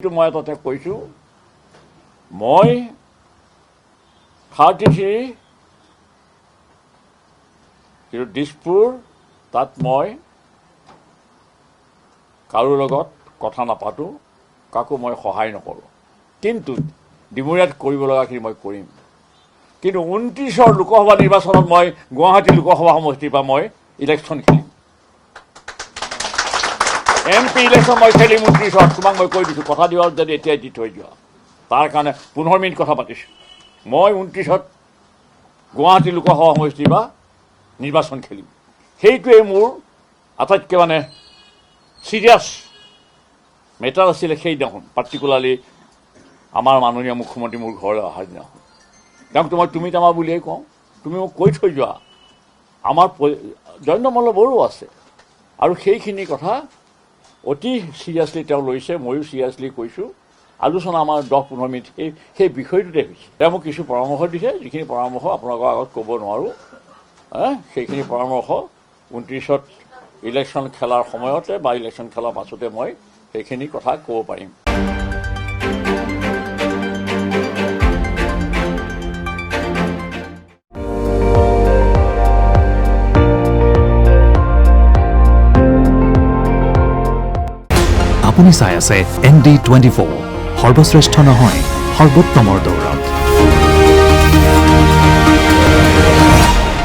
মই তাতে কৈছোঁ মই 33 দিছপুৰ তাত মই কাৰো লগত কথা নাপাতোঁ, কাকো মই সহায় নকৰোঁ, কিন্তু ডিমৰীয়াত কৰিব লগাখিনি মই কৰিম। কিন্তু 29ৰ লোকসভা নিৰ্বাচনত মই গুৱাহাটী লোকসভা সমষ্টিৰ পৰা মই ইলেকশ্যন খেলিম, MP ইলেকশ্যন মই খেলিম 29ত। তোমাক মই কৈ দিছোঁ, কথা দিয়াত যদি এতিয়াই দি থৈ যোৱা, তাৰ কাৰণে 15 মিনিট কথা পাতিছোঁ। মই 29ত গুৱাহাটী লোকসভা সমষ্টিৰ পৰা নিৰ্বাচন খেলিম। সেইটোৱে মোৰ আটাইতকৈ চিৰিয়াছ মেটাৰ আছিলে সেইদিনাখন, পাৰ্টিকুলাৰলি আমাৰ মাননীয় মুখ্যমন্ত্ৰী মোৰ ঘৰলৈ অহাৰ দিনাখন। তেওঁক মই তুমি তামা বুলিয়েই কওঁ, তুমি মোক কৈ থৈ যোৱা। আমাৰ জয়ন্ত বড়ো আছে, আৰু সেইখিনি কথা অতি চিৰিয়াছলি তেওঁ লৈছে, ময়ো চিৰিয়াছলি কৈছোঁ। আলোচনা আমাৰ 10-15 মিনিট সেই বিষয়টোতে হৈছে। তেওঁ মোক কিছু পৰামৰ্শ দিছে, যিখিনি পৰামৰ্শ আপোনালোকৰ আগত ক'ব নোৱাৰোঁ। সেইখিনি পৰামৰ্শ 29ত ইলেকশ্যন খেলাৰ সময়তে বা ইলেকশ্যন খেলাৰ পাছতে মই সেইখিনি কথা ক'ব পাৰিম। আপুনি চাই আছে ND24, সৰ্বশ্ৰেষ্ঠ নহয় সৰ্বোত্তমৰ দৌৰত।